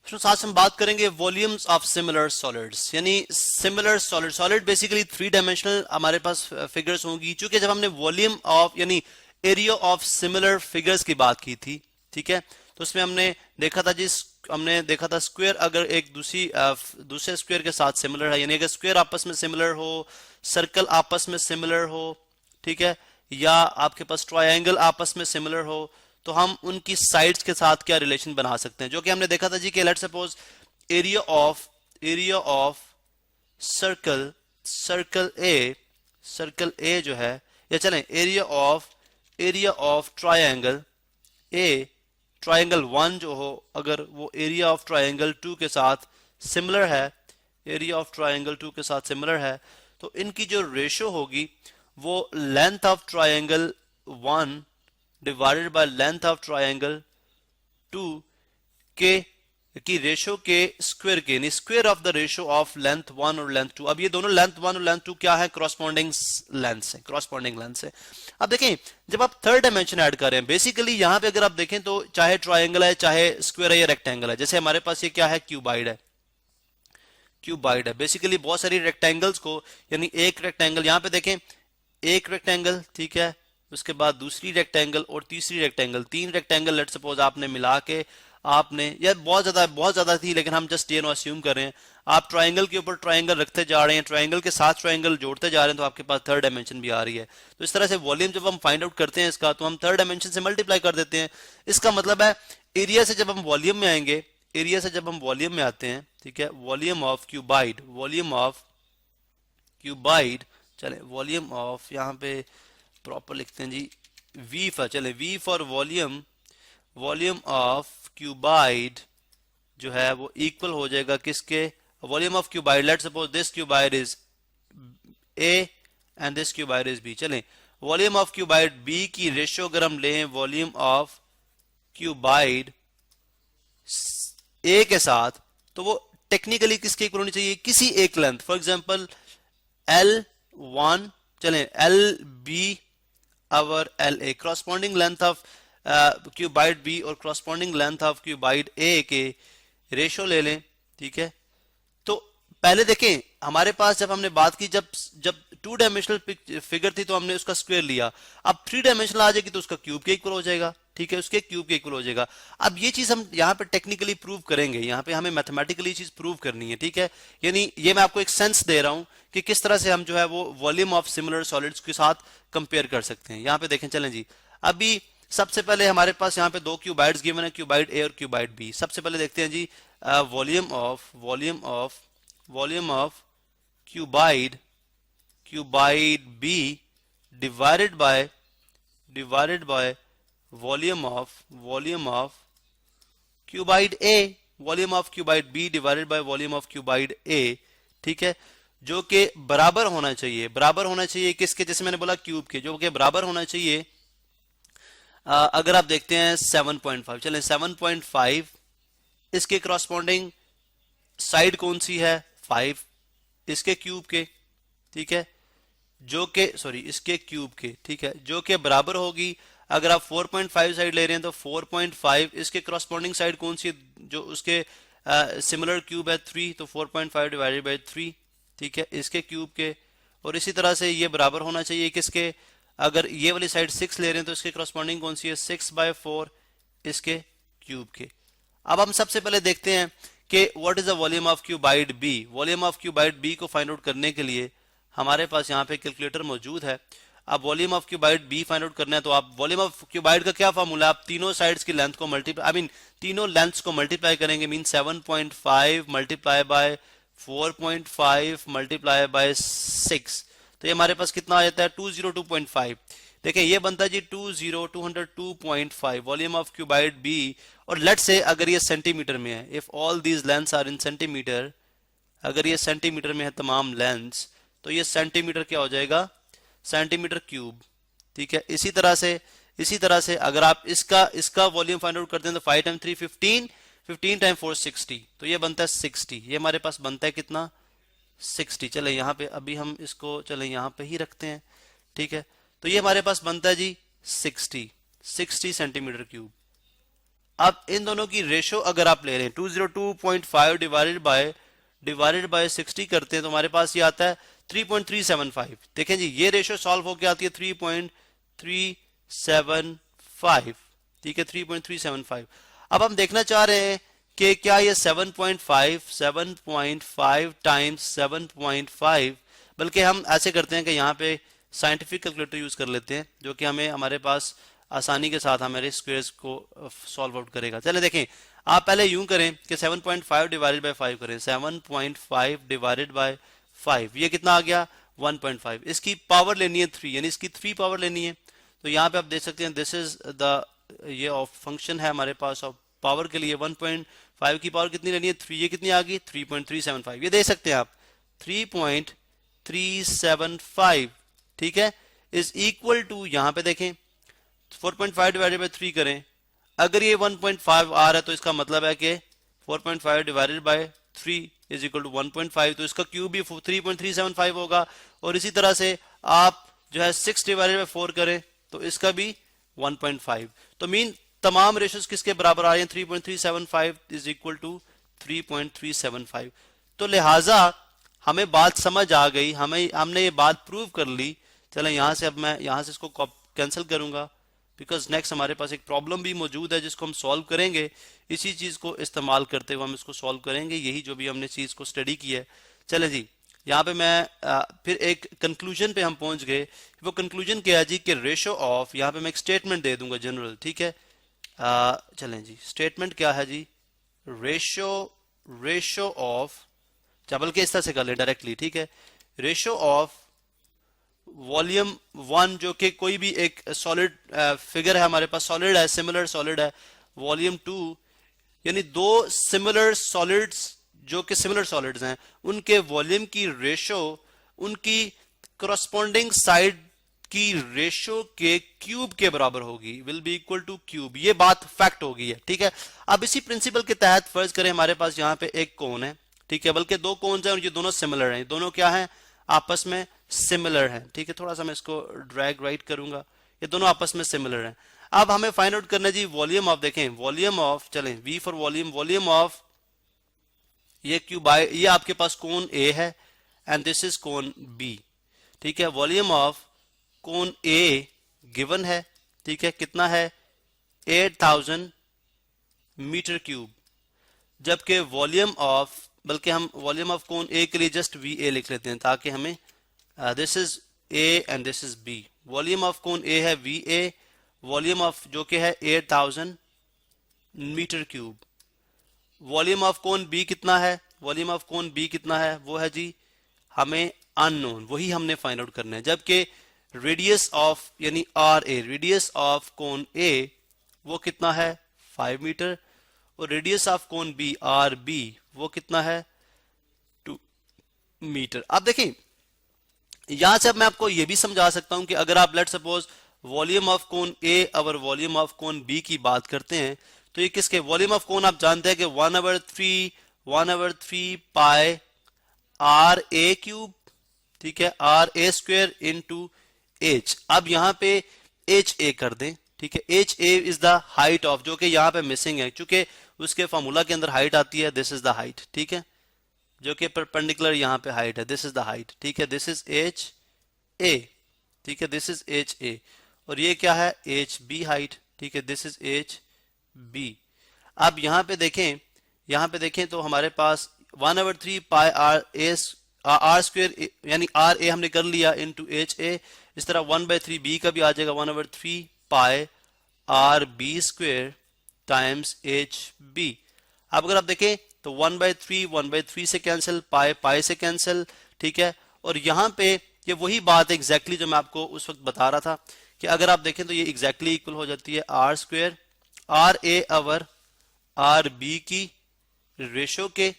आज हम बात करेंगे वॉल्यूम्स ऑफ सिमिलर सॉलिड्स, यानी similar solid. Solid basically three dimensional हमारे पास फिगर्स होंगी, चूंकि जब हमने वॉल्यूम ऑफ यानी एरिया ऑफ सिमिलर फिगर्स की बात की थी, ठीक है, तो उसमें हमने देखा था स्क्वायर अगर एक दूसरे स्क्वायर के साथ सिमिलर है, यानी अगर स्क्वायर आपस में सिमिलर हो, सर्कल आपस में सिमिलर हो, ठीक है, या आपके पास ट्रायंगल आपस में सिमिलर हो, तो हम उनकी साइड्स के साथ क्या रिलेशन बना सकते हैं, जो कि हमने देखा था जी कि let's suppose area of circle circle A जो है, या चलें एरिया ऑफ ट्रायंगल वन जो हो, अगर वो एरिया ऑफ ट्रायंगल टू के साथ सिमिलर है, तो इनकी जो रेशो होगी वो length of triangle one divided by length of triangle two के की रेशो के स्क्वायर के, यानी square of the ratio of length one और लेंथ टू। अब ये दोनों लेंथ वन और लेंथ टू क्या है, क्रॉसपॉन्डिंग लेंथ से। अब देखें जब आप थर्ड डायमेंशन ऐड कर रहे हैं, बेसिकली यहां पे अगर आप देखें तो चाहे ट्रायंगल है, चाहे स्क्वायर है या रेक्टेंगल है, जैसे हमारे पास ये क्या है, क्यूबाइड है। बेसिकली बहुत सारी रेक्टेंगल्स को, यानी एक रेक्टेंगल यहां पे देखें, एक रेक्टेंगल, ठीक है, उसके बाद दूसरी रेक्टेंगल और तीसरी रेक्टेंगल, तीन रेक्टेंगल लेट्स सपोज आपने मिला के आपने, यह बहुत ज्यादा थी लेकिन हम जस्ट ये नो अस्यूम कर रहे हैं, आप ट्रायंगल के ऊपर ट्रायंगल रखते जा रहे हैं, ट्रायंगल के साथ ट्रायंगल जोड़ते जा रहे हैं, तो आपके पास थर्ड डायमेंशन भी आ रही है। तो इस तरह से वॉल्यूम जब हम फाइंड आउट करते हैं इसका, तो हम थर्ड डायमेंशन से मल्टीप्लाई कर देते हैं। इसका मतलब है एरिया से जब हम वॉल्यूम में आएंगे, आते हैं, ठीक है, वॉल्यूम ऑफ क्यूबाइड, चले वॉल्यूम ऑफ यहाँ पे प्रॉपर लिखते हैं जी, V for volume of cuboid जो है वो इक्वल हो जाएगा किसके, volume of cuboid, let's suppose this cuboid is A and this cuboid is B. चलें वॉल्यूम ऑफ क्यूबाइड बी की रेशियो अगर हम लें वॉल्यूम ऑफ क्यूबाइड ए के साथ, तो वो टेक्निकली किसके इक्वल होनी चाहिए, किसी एक लेंथ, फॉर एग्जांपल L1, चलें LB और LA, corresponding length of cuboid B और corresponding length of cuboid A के रेशो ले लें, ठीक है। तो पहले देखें हमारे पास जब हमने बात की, जब टू डायमेंशनल फिगर थी तो हमने उसका स्क्वायर लिया, अब थ्री डायमेंशनल आ जाएगी तो उसका क्यूब के इक्वल हो जाएगा, ठीक है, उसके क्यूब के इक्वल हो जाएगा। अब ये चीज हम यहाँ पे टेक्निकली प्रूव करेंगे, यहाँ पे हमें मैथमेटिकली चीज प्रूव करनी है, ठीक है, यानी ये मैं आपको एक सेंस दे रहा हूं कि किस तरह से हम जो है वो वॉल्यूम ऑफ सिमिलर सॉलिड्स के साथ कंपेयर कर सकते हैं। यहाँ पे देखें, चलें जी, अभी सबसे पहले हमारे पास यहाँ पे दो क्यूबाइड्स गिवन है, क्यूबाइड ए और क्यूबाइड बी। सबसे पहले देखते हैं जी volume of cuboid B divided by volume of cuboid A, volume of cuboid B divided by volume of cuboid A, ठीक है, जो कि बराबर होना चाहिए किसके, जैसे मैंने बोला क्यूब के, जो कि बराबर होना चाहिए अगर आप देखते हैं 7.5, चलें 7.5, इसके क्रॉसपॉन्डिंग साइड कौन सी है, 5, इसके क्यूब के, ठीक है, इसके क्यूब के, ठीक है, जो कि बराबर होगी, अगर आप 4.5 साइड ले रहे हैं तो 4.5, इसके क्रॉसपॉन्डिंग साइड कौन सी है, जो उसके सिमिलर क्यूब है 3, तो 4.5 डिवाइडेड बाय 3, ठीक है, इसके क्यूब के, और इसी तरह से ये बराबर होना चाहिए किसके, अगर ये वाली साइड 6 ले रहे हैं तो इसके क्रॉसपॉन्डिंग कौन सी है, 6/4 इसके क्यूब के। अब हम सबसे पहले देखते हैं कि what is the volume of cuboid B. Volume of cuboid B को फाइंड आउट करने के लिए हमारे पास यहाँ पे कैलकुलेटर मौजूद है। अब volume of cuboid B find out करना है, तो आप वॉल्यूम ऑफ क्यूबाइड का क्या फॉर्मूला, आप तीनों साइड्स की लेंथ को मल्टीप्लाई, तीनों लेंथ्स को मल्टीप्लाई करेंगे, mean 7.5 multiply by 4.5 multiply by 6, तो ये हमारे पास कितना आ जाता है, 202.5। देखें ये बनता है जी 202.5 वॉल्यूम ऑफ क्यूबाइड बी, और लेट से अगर ये सेंटीमीटर में है, if all these lengths are in centimeter, अगर ये सेंटीमीटर में है तमाम लेंथ्स, तो ये सेंटीमीटर क्या हो जाएगा, सेंटीमीटर क्यूब, ठीक है। इसी तरह से अगर आप इसका वॉल्यूम फाइंड आउट करते हैं तो 5 टाइम 3 15, 15 टाइम 4 60, तो ये बनता है 60, ये हमारे पास बनता है कितना, 60। चले यहाँ पे अभी हम इसको चले यहाँ पे ही रखते हैं, ठीक है, तो ये हमारे पास बनता है जी 60 सेंटीमीटर क्यूब, अब इन दोनों की रेशो अगर आप ले रहे हैं 202.5 डिवाइडेड बाय 60 करते हैं तो हमारे पास ये आता है 3.375। देखें जी ये रेशो सॉल्व होकर आती है 3.375। ठीक है 3.375। अब हम देखना चाह रहे हैं कि क्या ये 7.5 टाइम्स 7.5, बल्कि हम ऐसे करते हैं कि यहाँ पे साइंटिफिक कैलकुलेटर यूज कर लेते हैं जो कि हमें हमारे पास आसानी के साथ हमारे स्क्वायर्स को सॉल्व आउट करेगा। चले देखें, आप पहले यूं करें कि 7.5 डिवाइडेड बाय 5 करें। 7.5 डिवाइडेड बाय 5 ये कितना आ गया 1.5। इसकी पावर लेनी है 3, यानी इसकी 3 पावर लेनी है। तो यहाँ पे आप देख सकते हैं दिस इज द ये ऑफ फंक्शन है हमारे पास ऑफ पावर के लिए 1.5 की पावर कितनी लेनी है 3, ये कितनी आ गई 3.375। ये देख सकते हैं आप 3.375 ठीक है इज इक्वल टू यहाँ पे देखें 4.5 डिवाइडेड बाय 3 करें। अगर ये 1.5 आ रहा है तो इसका मतलब है कि 4.5 divided by 3 is equal to 1.5, तो इसका क्यूब भी 3.375 होगा। और इसी तरह से आप जो है 6 डिवाइडेड बाय 4 करें तो इसका भी 1.5। तो मीन तमाम रेशोज किसके बराबर आ रहे हैं 3.375 इज इक्वल टू 3.375। तो लिहाजा हमें बात समझ आ गई, हमने ये बात प्रूव कर ली। चलें यहाँ से अब मैं यहाँ से इसको कैंसिल करूंगा बिकॉज नेक्स्ट हमारे पास एक प्रॉब्लम भी मौजूद है जिसको हम सॉल्व करेंगे। इसी चीज को इस्तेमाल करते हुए हम इसको सॉल्व करेंगे, यही जो भी हमने चीज को स्टडी की है। चले जी यहाँ पे मैं फिर एक कंक्लूजन पे हम पहुंच गए। वो कंक्लूजन क्या है जी कि रेशो ऑफ, यहाँ पे मैं एक स्टेटमेंट दे दूंगा जनरल, ठीक है। चलें जी स्टेटमेंट क्या है जी, रेशो ऑफ, बल्कि इस तरह से कर ले डायरेक्टली, ठीक है। रेशो ऑफ वॉल्यूम 1 जो कि कोई भी एक सॉलिड फिगर है हमारे पास, सॉलिड है, सिमिलर सॉलिड है। वॉल्यूम 2 यानी दो सिमिलर सॉलिड्स जो कि सिमिलर सॉलिड्स हैं उनके वॉल्यूम की रेशो उनकी करस्पॉन्डिंग साइड की रेशो के क्यूब के बराबर होगी, will be equal two cube. ये बात फैक्ट होगी है, ठीक है। अब इसी प्रिंसिपल के तहत फर्ज करें हमारे पास यहाँ पे एक कोन है, ठीक है, बल्कि दो कोन्स हैं और ये दोनों सिमिलर हैं। दोनों क्या हैं आपस में सिमिलर हैं, ठीक है। थोड़ा सा मैं इसको ड्रैग राइट करूंगा, ये दोनों आपस में सिमिलर हैं। अब हमें फाइंड आउट करना जी वॉल्यूम ऑफ, देखें वॉल्यूम ऑफ, चलें V for volume, volume of ये क्यूब ये आपके पास कोन ए है and this is cone B, ठीक है। Volume of cone A given है, ठीक है, कितना है 8000 मीटर क्यूब, जबकि वॉल्यूम ऑफ, बल्कि हम वॉल्यूम ऑफ कोन ए के लिए जस्ट वी ए लिख लेते हैं ताकि हमें this is A and this is B. Volume of cone A है वी ए, वॉल्यूम ऑफ जो कि है 8000 metre cube. Volume of cone B कितना है, वॉल्यूम ऑफ कोन बी कितना है, वो है जी हमें अननोन, वही हमने फाइंड आउट करना है। जबकि रेडियस ऑफ यानी R A, radius of cone A वो कितना है 5 मीटर और radius of cone B R B वो कितना है 2 मीटर। अब देखें यहां से अब मैं आपको यह भी समझा सकता हूं कि अगर आप let suppose volume of cone A और वॉल्यूम ऑफ कोन बी की बात करते हैं तो ये किसके, वॉल्यूम ऑफ कोन आप जानते हैं कि 1/3 पाई आर ए क्यूब, ठीक है, R A square into H. अब यहां पे एच ए कर दें, ठीक है। H A is the height of, जो कि यहां पे मिसिंग है क्योंकि उसके फॉर्मूला के अंदर हाइट आती है, दिस इज द हाइट, ठीक है, जो कि परपेंडिकुलर यहां पे हाइट है, दिस इज द हाइट, ठीक है। दिस इज एच ए, ठीक है, दिस इज एच ए और ये क्या है एच बी हाइट, ठीक है, दिस इज एच बी। अब यहां पे देखें तो हमारे पास 1/3 पाई आर स्क्वायर यानी आर ए हमने कर लिया इनटू एच ए। इस तरह 1/3 बी का भी आ जाएगा 1/3 pi R B square times H B. अब अगर आप देखें तो 1/3 से कैंसिल, पाई से कैंसिल, ठीक है। और यहां पे ये वही बात एग्जैक्टली जो मैं आपको उस वक्त बता रहा था कि अगर आप देखें तो ये एग्जैक्टली इक्वल हो जाती है R square R A over R B की रेशो के,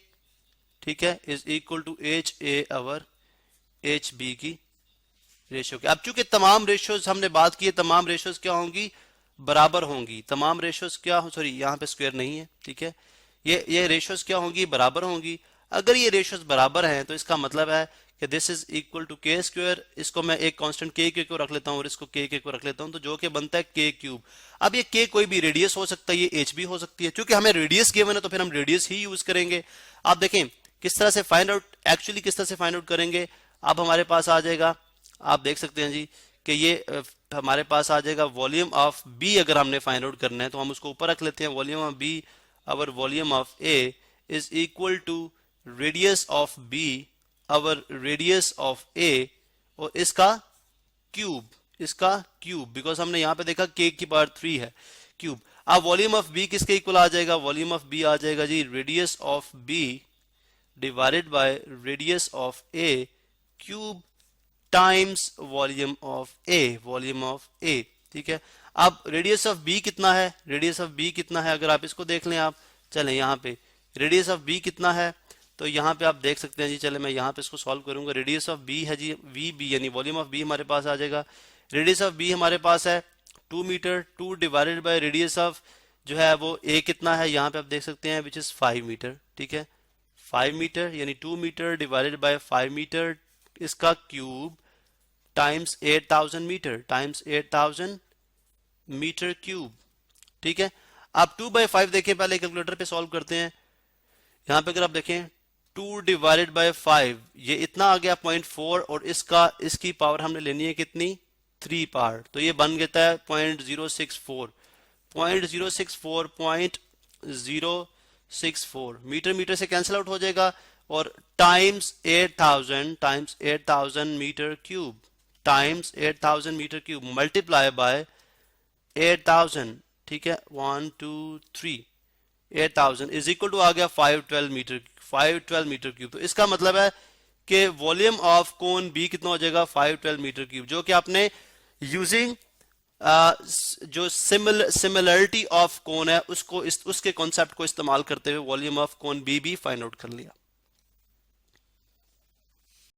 ठीक है, is equal to H A over H B की रेशो के। अब चूंकि तमाम रेशोज हमने बात की है, तमाम रेशोज क्या होंगी बराबर होंगी, तमाम रेशोज क्या हो, सॉरी यहाँ पे स्क्वायर नहीं है, ठीक है, ये रेशोज क्या होंगी बराबर होंगी। अगर ये रेशोज बराबर हैं तो इसका मतलब है कि दिस इज इक्वल टू के स्क्वायर, इसको मैं एक कांस्टेंट के को रख लेता हूं और इसको के को रख लेता हूं, तो जो कि बनता है के क्यूब। अब ये के कोई भी रेडियस हो सकता है, ये एच भी हो सकती है, क्योंकि हमें रेडियस गिवन है तो फिर हम रेडियस ही यूज करेंगे। आप देखें किस तरह से फाइंड आउट, एक्चुअली किस तरह से फाइंड आउट करेंगे। अब हमारे पास आ जाएगा, आप देख सकते हैं जी कि ये हमारे पास आ जाएगा वॉल्यूम ऑफ बी। अगर हमने फाइंड आउट करना है तो हम उसको ऊपर रख लेते हैं, volume of B, over volume of A is equal to radius of B, over radius of A, और इसका क्यूब, बिकॉज हमने यहां पे देखा के की पावर 3 है, क्यूब। अब वॉल्यूम ऑफ बी किसके इक्वल आ जाएगा, वॉल्यूम ऑफ बी आ जाएगा जी radius of B divided by radius of A cube times volume of A, ठीक है। अब रेडियस ऑफ बी कितना है, रेडियस ऑफ बी कितना है, अगर आप इसको देख लें, आप चलें यहाँ पे रेडियस ऑफ बी कितना है, तो यहाँ पे आप देख सकते हैं जी। चले मैं यहाँ पे इसको सॉल्व करूंगा। रेडियस ऑफ बी है जी वी बी, यानी वॉल्यूम ऑफ बी हमारे पास आ जाएगा। रेडियस ऑफ बी हमारे पास है 2 meter, 2 divided by radius of जो है वो ए कितना है, यहाँ पे आप देख सकते हैं विच इज 5 मीटर, ठीक है। 5 मीटर यानी 2 मीटर डिवाइडेड बाय 5 मीटर, इसका cube times 8000 meter, times 8000 metre cube, ठीक है। आप 2/5 देखें, पहले कैलकुलेटर पे सॉल्व करते हैं। यहां पे अगर आप देखें 2 डिवाइडेड बाय 5, ये इतना आ गया 0.4, और इसकी पावर हमने लेनी है कितनी, 3 पावर, तो ये बन गया है 0.064, 0.064 मीटर, मीटर से कैंसिल आउट हो जाएगा, और times 8000 metre cube, times 8000 metre cube multiply by 8000, ठीक है, 1 2 3, 8000 इज इक्वल टू आ गया 512 मीटर क्यूब। तो इसका मतलब है कि वॉल्यूम ऑफ कोन बी कितना हो जाएगा, 512 मीटर क्यूब, जो कि आपने यूजिंग जो सिमिलरिटी ऑफ कोन है उसके कॉन्सेप्ट को इस्तेमाल करते हुए वॉल्यूम ऑफ कोन बी भी फाइंड आउट कर लिया।